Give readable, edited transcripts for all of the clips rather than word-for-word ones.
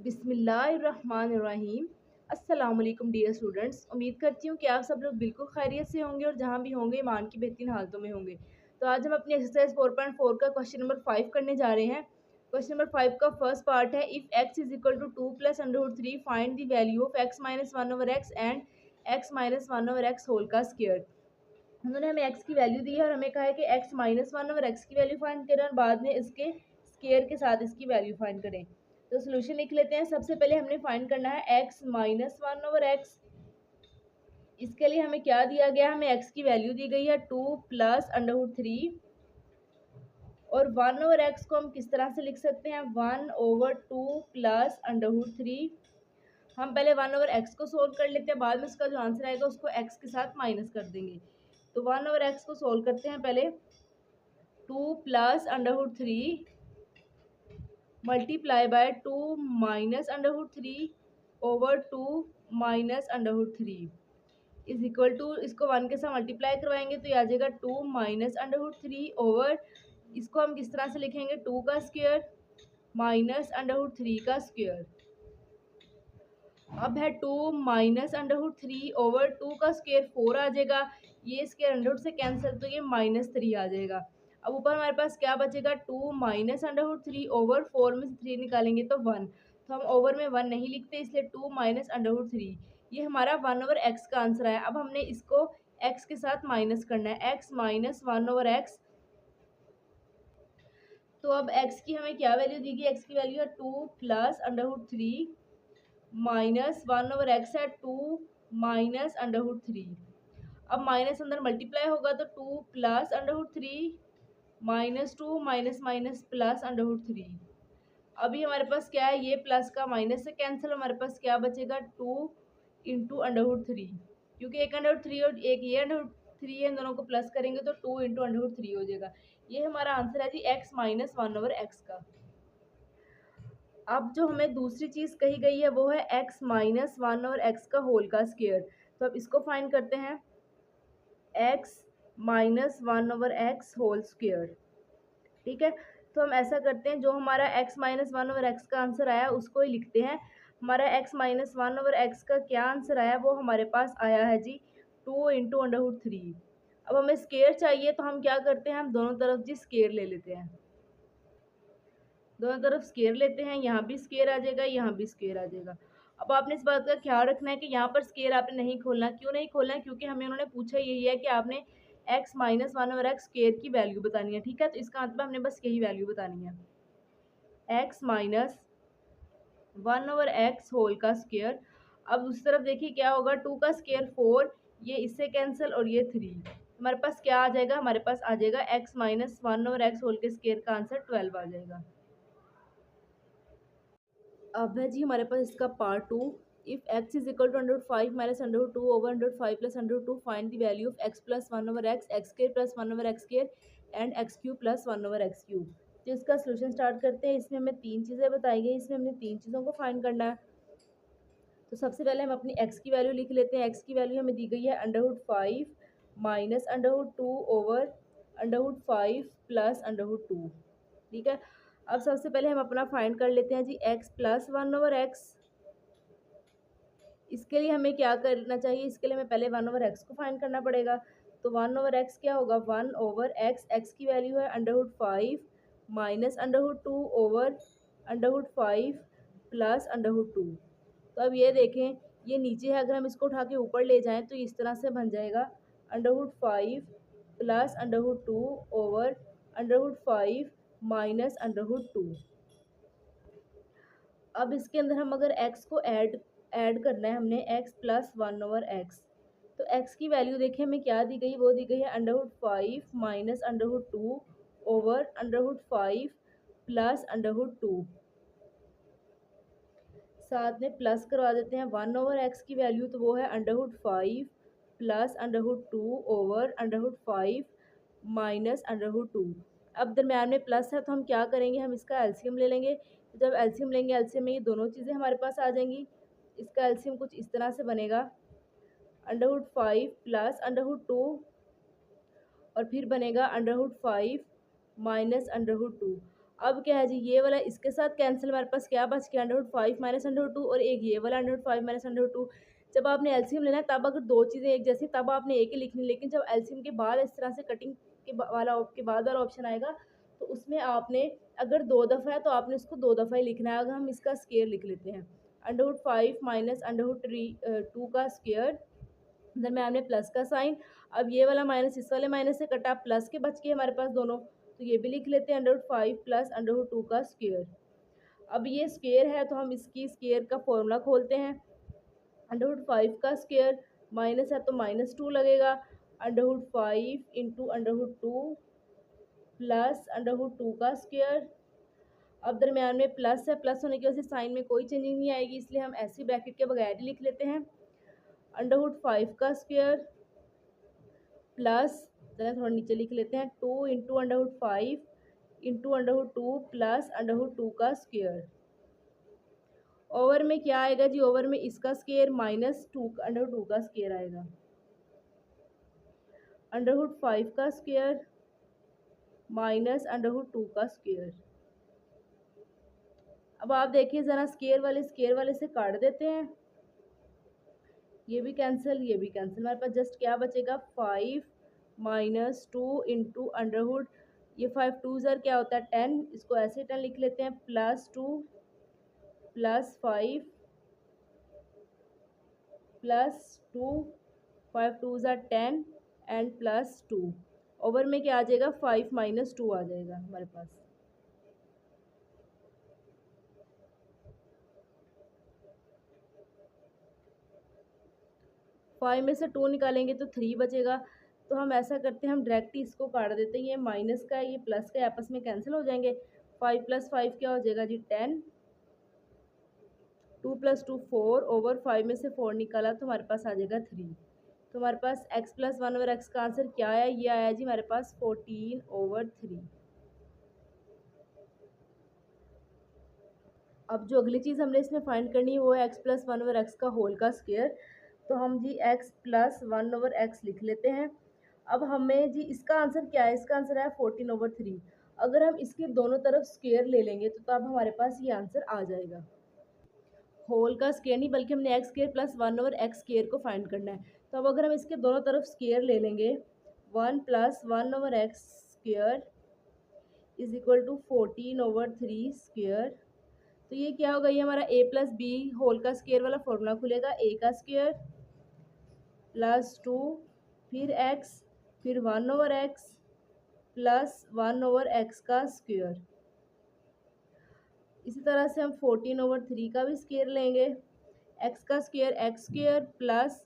बिस्मिल्लाहिर्रहमानिर्रहीम। अस्सलाम वालेकुम डियर स्टूडेंट्स, उम्मीद करती हूँ कि आप सब लोग बिल्कुल खैरियत से होंगे और जहाँ भी होंगे ईमान की बेहतरीन हालतों में होंगे। तो आज हम अपनी एक्सरसाइज 4.4 का क्वेश्चन नंबर 5 करने जा रहे हैं। क्वेश्चन नंबर 5 का फर्स्ट पार्ट है, if x is equal to 2 plus √3 find the value of x minus 1 over x and x minus 1 over x whole का स्क्वायर। उन्होंने हमें x की वैल्यू दी है और हमें कहा है कि x माइनस 1 ओवर x की वैल्यू फाइंड करें और बाद में इसके स्क्वायर के साथ इसकी वैल्यू फाइंड करें। तो सोल्यूशन लिख लेते हैं। सबसे पहले हमने फाइंड करना है x माइनस 1 ओवर x। इसके लिए हमें क्या दिया गया, हमें x की वैल्यू दी गई है 2 प्लस √3 और 1 ओवर x को हम किस तरह से लिख सकते हैं 1 ओवर 2 प्लस √3। हम पहले 1 ओवर x को सोल्व कर लेते हैं, बाद में इसका जो आंसर आएगा उसको x के साथ माइनस कर देंगे। तो 1 ओवर x को सोल्व करते हैं पहले। 2 plus √3 multiply by 2 minus √3 over 2 minus √3 is equal to, इसको 1 के साथ मल्टीप्लाई करवाएंगे तो ये आ जाएगा 2 माइनस √3 ओवर, इसको हम किस तरह से लिखेंगे 2 का स्क्वायर माइनस √3 का स्क्वायर। अब है 2 माइनस √3 ओवर 2 का स्क्वायर 4 आ जाएगा, ये स्क्वायर अंडर से कैंसिल तो ये -3 आ जाएगा। अब ऊपर हमारे पास क्या बचेगा 2 माइनस √3 ओवर 4 में से 3 निकालेंगे तो 1, तो हम ओवर में 1 नहीं लिखते इसलिए 2 माइनस √3, ये हमारा 1 ओवर x का आंसर है। अब हमने इसको x के साथ माइनस करना है, x माइनस 1 ओवर x। तो अब x की हमें क्या वैल्यू दी गई, x की वैल्यू है 2 प्लस √3 माइनस 1 ओवर x है 2 माइनस √3। अब माइनस अंदर मल्टीप्लाई होगा तो 2 plus √3 minus 2 minus minus plus √3। अभी हमारे पास क्या है, ये प्लस का माइनस से कैंसिल, हमारे पास क्या बचेगा 2 इंटू √3, क्योंकि एक √3 और एक ये √3 है, इन दोनों को प्लस करेंगे तो 2 इंटू √3 हो जाएगा। ये हमारा आंसर है जी x माइनस 1 ओवर x का। अब जो हमें दूसरी चीज़ कही गई है वो है x माइनस 1 और x का होल का स्क्वायर। तो अब इसको फाइंड करते हैं, x minus 1 over x whole square. ठीक है, तो हम ऐसा करते हैं, जो हमारा x माइनस 1 ओवर x का आंसर आया उसको ही लिखते हैं। हमारा x माइनस 1 ओवर x का क्या आंसर आया, वो हमारे पास आया है जी 2 इंटू √3। अब हमें स्क्वायर चाहिए तो हम क्या करते हैं, हम दोनों तरफ जी स्क्वायर ले लेते हैं, दोनों तरफ स्क्वायर लेते हैं, यहाँ भी स्क्वायर आ जाएगा, यहाँ भी स्क्वायर आ जाएगा। अब आपने इस बात का ख्याल रखना है कि यहाँ पर स्क्वायर आपने नहीं खोलना। क्यों नहीं खोलना है, क्योंकि हमें उन्होंने पूछा यही है कि आपने x minus 1 over x square की वैल्यू बतानी है। ठीक है, तो इसका मतलब हमने बस यही वैल्यू बतानी है, x minus 1 over x whole का स्क्वायर। अब उस तरफ देखिए क्या होगा, 2 का स्क्वायर 4, ये इससे कैंसिल और ये 3, हमारे पास क्या आ जाएगा, हमारे पास आ जाएगा x minus 1 over x whole के स्क्वायर का आंसर 12 आ जाएगा। अब है जी हमारे पास इसका part 2, if x is equal to √5 minus √2 over √5 plus √2 find the value of x plus 1 over x, x square plus 1 over x square and x cube plus 1 over x cube. तो इसका सोल्यूशन स्टार्ट करते हैं। इसमें हमें 3 चीज़ें बताई गई, इसमें हमने 3 चीज़ों को फाइंड करना है। तो सबसे पहले हम अपनी x की वैल्यू लिख लेते हैं। x की वैल्यू हमें दी गई है √5 माइनस √2 ओवर √5 प्लस √2। ठीक है, अब सबसे पहले हम अपना फाइंड कर लेते हैं जी x प्लस 1 ओवर x। इसके लिए हमें क्या करना चाहिए, इसके लिए हमें पहले 1 ओवर x को फाइंड करना पड़ेगा। तो 1 ओवर x क्या होगा, 1 ओवर x, x की वैल्यू है √5 माइनस √2 ओवर √5 प्लस √2। तो अब ये देखें, ये नीचे है, अगर हम इसको उठा के ऊपर ले जाएं तो इस तरह से बन जाएगा √5 प्लस √2 ओवर √5 माइनस √2। अब इसके अंदर हम अगर x को ऐड करना है, हमने x प्लस 1 ओवर x, तो x की वैल्यू देखिए हमें क्या दी गई, वो दी गई है √5 माइनस √2 ओवर √5 प्लस √2। साथ में प्लस करवा देते हैं 1 ओवर x की वैल्यू, तो वो है √5 प्लस √2 ओवर √5 माइनस √2। अब दरम्यान में प्लस है तो हम क्या करेंगे, हम इसका एलसीएम ले लेंगे। जब एलसीएम लेंगे, एलसीएम में ये दोनों चीज़ें हमारे पास आ जाएंगी। इसका एलसीएम कुछ इस तरह से बनेगा, √5 प्लस √2 और फिर बनेगा √5 माइनस √2। अब क्या है जी, ये वाला इसके साथ कैंसिल, हमारे पास क्या बच गया √5 माइनस √2, और एक ये वाला √5 माइनस √2। जब आपने एलसीएम लेना है तब अगर दो चीज़ें एक जैसी तब आपने एक ही लिखनी, लेकिन जब एलसीएम के बाद इस तरह से कटिंग के बाद वाला ऑप्शन आएगा तो उसमें आपने अगर दो दफ़ा है तो आपने उसको दो दफ़ा ही लिखना है। अगर हम इसका स्केयर लिख लेते हैं, √5 माइनस √2 का स्केयर, दरम्यान में प्लस का साइन। अब ये वाला माइनस इस वाले माइनस से कटा, प्लस के बच गए हमारे पास दोनों, तो ये भी लिख लेते हैं √5 प्लस √2 का स्क्वायर। अब ये स्क्वायर है तो हम इसकी स्क्वायर का फॉर्मूला खोलते हैं। √5 का स्क्वायर माइनस है तो -2 लगेगा, √5 इंटू √2 प्लस √2 का स्क्वायर। अब दरम्यान में प्लस है, प्लस होने की वजह से साइन में कोई चेंजिंग नहीं आएगी, इसलिए हम ऐसी ब्रैकेट के बगैर ही लिख लेते हैं। √5 का स्क्वायर प्लस, चलिए थोड़ा नीचे लिख लेते हैं, 2 इंटू √5 इंटू √2 प्लस √2 का स्क्वायर। ओवर में क्या आएगा जी, ओवर में इसका स्क्वायर -2 √2 का स्क्वायर आएगा, √5 का स्क्वायर माइनस √2 का स्क्वायर। अब आप देखिए ज़रा, स्क्वायर वाले से काट देते हैं, ये भी कैंसिल, ये भी कैंसिल, हमारे पास जस्ट क्या बचेगा 5 -2 इंटू अंडरहुड, ये 5 2 ज़र क्या होता है 10, इसको ऐसे 10 लिख लेते हैं, +2 +5 +2, 5 2 ज़र 10 एंड +2। ओवर में क्या आ जाएगा 5 -2 आ जाएगा हमारे पास। फाइव में से 2 निकालेंगे तो 3 बचेगा, तो हम ऐसा करते हैं, हम डायरेक्ट ही इसको काट देते हैं, ये माइनस का ये प्लस का आपस में कैंसिल हो जाएंगे। 5 + 5 क्या हो जाएगा जी 10, 2 + 2 4, ओवर 5 में से 4 निकाला तो हमारे पास आ जाएगा 3। तो हमारे पास x + 1 ओवर x का आंसर क्या आया, ये आया जी हमारे पास 14/3। अब जो अगली चीज़ हमने इसमें फाइंड करनी है वो है x + 1 ओवर x का होल का स्क्वायर। तो हम जी x + 1 ओवर x लिख लेते हैं। अब हमें जी इसका आंसर क्या है, इसका आंसर है 14/3। अगर हम इसके दोनों तरफ स्क्वायर ले लेंगे तो तब हमारे पास ये आंसर आ जाएगा। होल का स्क्वायर नहीं बल्कि हमने x square + 1 over x square को फाइंड करना है। तो अब अगर हम इसके दोनों तरफ स्क्वायर ले लेंगे, 1 + 1 over x square is equal to 14/3 square. तो ये क्या होगा, ये हमारा a + b होल का स्क्वायर वाला फॉर्मूला खुलेगा, a का स्क्वायर +2 फिर x फिर 1/x प्लस 1/x का स्क्वायर। इसी तरह से हम 14/3 का भी स्क्वायर लेंगे, x का स्क्वायर x स्क्वायर प्लस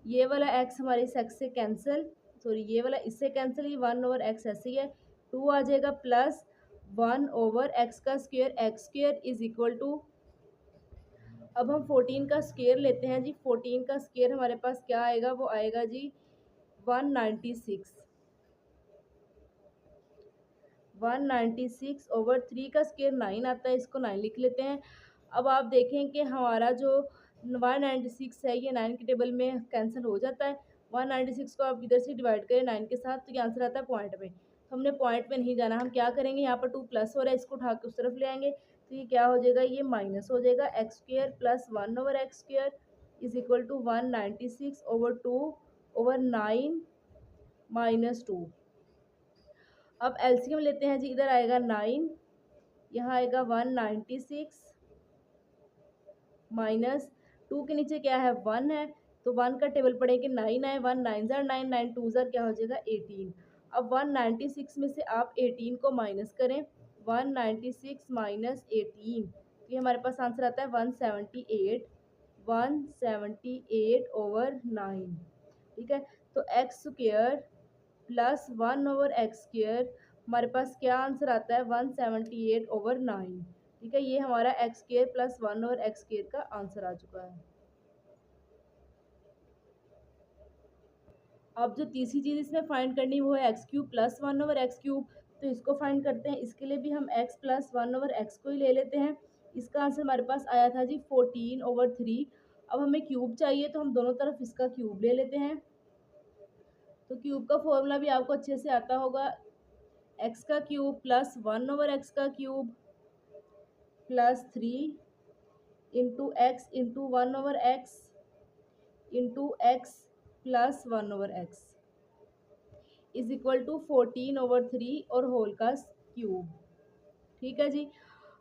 ये वाला x हमारे इस x से कैंसिल, सॉरी ये वाला इससे कैंसिल, ये 1/x ऐसे ही है, 2 आ जाएगा प्लस 1/x का square x square is equal to, अब हम 14 का स्क्वायर लेते हैं जी, 14 का स्क्वायर हमारे पास क्या आएगा, वो आएगा जी 196, 196/3 का स्क्वायर 9 आता है, इसको 9 लिख लेते हैं। अब आप देखें कि हमारा जो 196 है ये 9 के टेबल में कैंसिल हो जाता है। 196 को आप इधर से डिवाइड करें 9 के साथ तो ये आंसर आता है पॉइंट में। तो हमने पॉइंट में नहीं जाना, हम क्या करेंगे, यहाँ पर 2 प्लस हो रहा है, इसको उठा के उस तरफ ले आएंगे तो ये क्या हो जाएगा, ये माइनस हो जाएगा, x square plus 1/x square is equal to 196/2/9 -2। अब एलसीएम लेते हैं जी, इधर आएगा 9, यहाँ आएगा 196 माइनस 2 के नीचे क्या है 1 है, तो 1 का टेबल पढ़ेंगे 9 आए, 1 9 ज़र 9, 9 2 ज़र क्या हो जाएगा 18। अब 196 में से आप 18 को माइनस करें, 196 माइनस 18 तो ये हमारे पास आंसर आता है 178, 178/9। ठीक है, तो x square plus 1/x square हमारे पास क्या आंसर आता है 178/9। ठीक है, ये हमारा x square plus 1/x square का आंसर आ चुका है। अब जो तीसरी चीज़ इसमें फाइंड करनी वो है x³ प्लस 1/x³। तो इसको फाइंड करते हैं, इसके लिए भी हम x प्लस 1/x को ही ले लेते हैं। इसका आंसर हमारे पास आया था जी 14/3। अब हमें क्यूब चाहिए तो हम दोनों तरफ इसका क्यूब ले लेते हैं। तो क्यूब का फॉर्मूला भी आपको अच्छे से आता होगा, एक्स का cube plus 1/x² plus 3 into x into 1/x into x plus 1/x is equal to 14/3 और होल का क्यूब। ठीक है जी।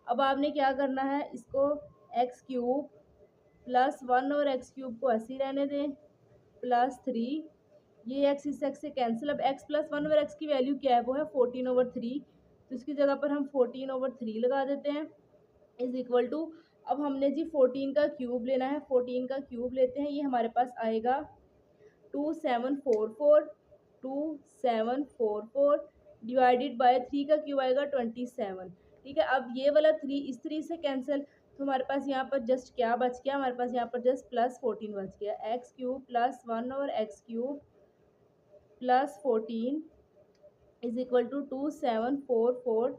अब आपने क्या करना है, इसको x³ प्लस 1/x³ को ऐसे ही रहने दें, प्लस 3 ये x इस x से कैंसिल। अब x प्लस 1/x की वैल्यू क्या है, वो है 14/3, तो इसकी जगह पर हम 14/3 लगा देते हैं इज इक्वल टू। अब हमने जी 14 का क्यूब लेना है, 14 का क्यूब लेते हैं, ये हमारे पास आएगा 2744 डिवाइडेड बाय 3 का क्यूब आएगा 27। ठीक है, अब ये वाला 3 इस 3 से कैंसिल, तो हमारे पास यहाँ पर जस्ट क्या बच गया, हमारे पास यहाँ पर जस्ट प्लस 14 बच गया। x³ plus 1/x³ plus 14 is equal to 2744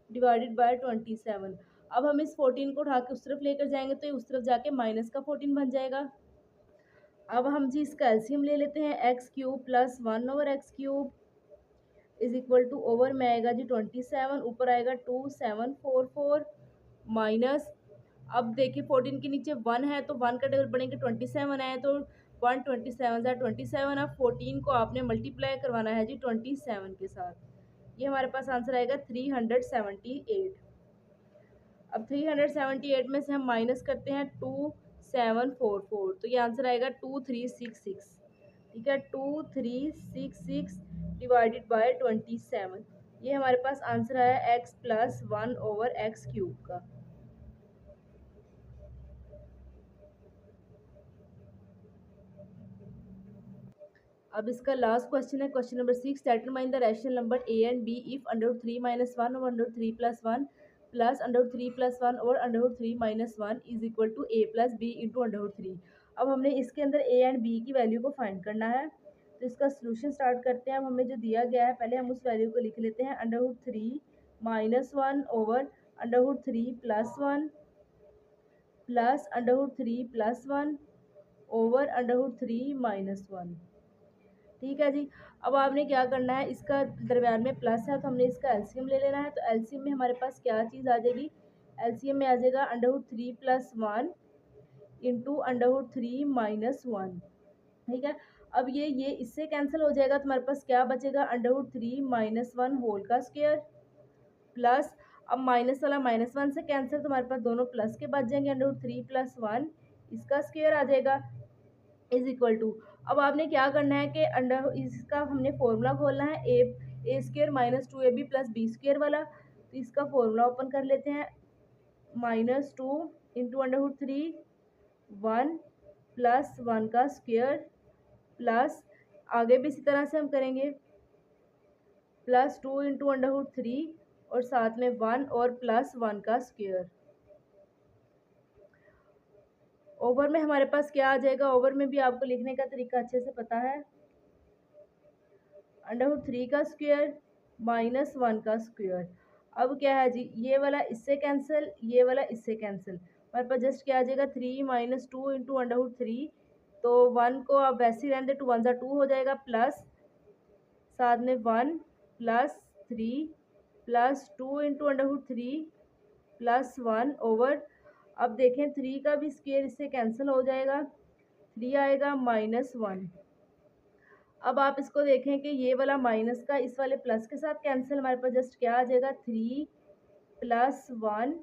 divided by 27। अब हम इस 14 को उठा के उस तरफ लेकर जाएंगे तो ये उस तरफ जाके माइनस का 14 बन जाएगा। अब हम जी इसका एलसीएम ले लेते हैं, x³ plus 1/x³ is equal to over में आएगा जी 27, ऊपर आएगा 2744 माइनस। अब देखिए 14 के नीचे 1 है तो 1 का टेबल बढ़ेंगे, 27 है तो 1 27 अब 14 को आपने मल्टीप्लाई करवाना है जी 27 के साथ। ये हमारे पास आंसर आएगा 378। अब 378 में से हम माइनस करते हैं 2744, तो ये आंसर आएगा 2366। ठीक है, 2366 डिवाइडेड बाय 27, ये हमारे पास आंसर आया x प्लस 1/x³ का। अब इसका लास्ट क्वेश्चन है, question number 6, determine the rational number a and b if √3 - 1 और √3 + 1 प्लस √3 + 1 और √3 - 1 is equal to a plus b into √3। अब हमने इसके अंदर a एंड b की वैल्यू को फाइंड करना है, तो इसका सोल्यूशन स्टार्ट करते हैं। अब हमें जो दिया गया है पहले हम उस वैल्यू को लिख लेते हैं, √3 - 1 ओवर √3 + 1 प्लस √3 + 1 ओवर √3 - 1। ठीक है जी। अब आपने क्या करना है, इसका दरम्यान में प्लस है तो हमने इसका एलसीएम ले लेना है। तो एलसीएम में हमारे पास क्या चीज़ आ जाएगी, एलसीएम में आ जाएगा √3 + 1 इंटू √3 - 1। ठीक है, अब ये इससे कैंसिल हो जाएगा तो हमारे पास क्या बचेगा, √3 - 1 होल का स्क्वायर प्लस, अब माइनस वाला -1 से कैंसिल तो हमारे पास दोनों प्लस के बच जाएंगे, √3 + 1 इसका स्क्वायर आ जाएगा इज इक्वल टू। अब आपने क्या करना है कि अंडर इसका हमने फॉर्मूला खोलना है, a² - 2ab + b² वाला। तो इसका फॉर्मूला ओपन कर लेते हैं, -2 इंटू √3 1 प्लस 1 का स्क्वायर प्लस, आगे भी इसी तरह से हम करेंगे, +2 इंटू √3 और साथ में 1 और प्लस 1 का स्क्वायर। ओवर में हमारे पास क्या आ जाएगा, ओवर में भी आपको लिखने का तरीका अच्छे से पता है, √3 का स्क्वायर माइनस 1 का स्क्वायर। अब क्या है जी, ये वाला इससे कैंसिल, ये वाला इससे कैंसिल, हमारे पास जस्ट क्या आ जाएगा 3 - 2 इंटू √3, तो 1 को आप वैसे ही रहने दे, 2 1 ज़ा 2 हो जाएगा, प्लस साथ में 1 plus 3 plus 2 into √3 plus 1 over. अब देखें 3 का भी स्क्वायर इससे कैंसिल हो जाएगा, 3 आएगा -1। अब आप इसको देखें कि ये वाला माइनस का इस वाले प्लस के साथ कैंसिल, हमारे पास जस्ट क्या आ जाएगा 3 + 1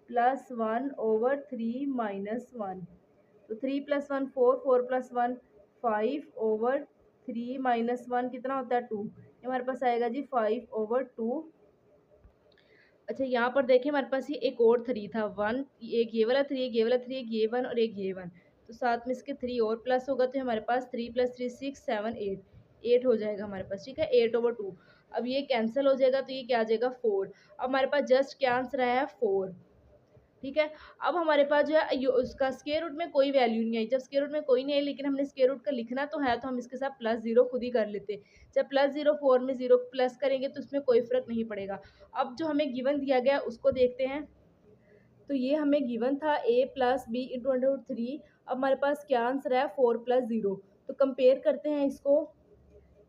+ 1 ओवर 3 - 1। तो 3 + 1 4, 4 + 1 5 ओवर 3 - 1 कितना होता है 2, ये हमारे पास आएगा जी 5/2। अच्छा यहाँ पर देखें हमारे पास ये एक और 3 था, 1 एक ये वाला 3, एक ये वाला 3, एक ये 1 और एक ये 1, तो साथ में इसके 3 और प्लस होगा तो हमारे पास 3 + 3 6 7 8 हो जाएगा हमारे पास। ठीक है, 8/2। अब ये कैंसिल हो जाएगा तो ये क्या आ जाएगा 4। अब हमारे पास जस्ट क्या आंसर आया है 4। ठीक है, अब हमारे पास जो है उसका स्क्वायर रूट में कोई वैल्यू नहीं आई। जब स्क्वायर रूट में कोई नहीं आई लेकिन हमने स्क्वायर रूट का लिखना तो है, तो हम इसके साथ +0 खुद ही कर लेते। जब +0 4 में 0 प्लस करेंगे तो उसमें कोई फ़र्क नहीं पड़ेगा। अब जो हमें गिवन दिया गया उसको देखते हैं, तो ये हमें गिवन था a + b इंटू √3। अब हमारे पास क्या आंसर है 4 + 0, तो कंपेयर करते हैं इसको।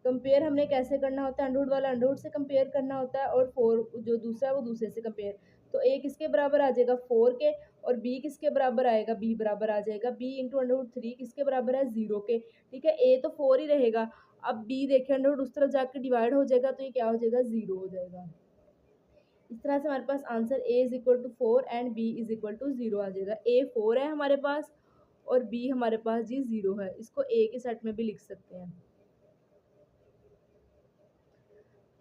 कंपेयर हमने कैसे करना होता है, अंडरवुड वाला अंडरवुड से कंपेयर करना होता है, और 4 जो दूसरा है वो दूसरे से कंपेयर। तो a किसके बराबर आ जाएगा 4 के, और b किसके बराबर आएगा, b बराबर आ जाएगा b इंटू अंडरवुड 3 किसके बराबर है 0 के। ठीक है, a तो 4 ही रहेगा। अब b देखें अंडरवुड उस तरफ जाकर डिवाइड हो जाएगा, तो ये क्या हो जाएगा 0 हो जाएगा। इस तरह से हमारे पास answer a is equal to 4 and b is equal to 0 आ जाएगा। a 4 है हमारे पास और b हमारे पास जी 0 है। इसको a के सेट में भी लिख सकते हैं।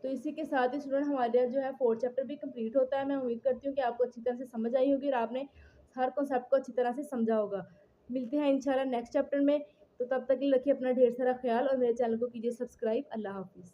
तो इसी के साथ ही स्टूडेंट हमारे जो है 4th चैप्टर भी कंप्लीट होता है। मैं उम्मीद करती हूँ कि आपको अच्छी तरह से समझ आई होगी और आपने हर कॉन्सेप्ट को अच्छी तरह से समझा होगा। मिलते हैं इंशाल्लाह नेक्स्ट चैप्टर में। तो तब तक के लिए रखिए अपना ढेर सारा ख्याल और मेरे चैनल को कीजिए सब्सक्राइब। अल्लाह हाफिज़।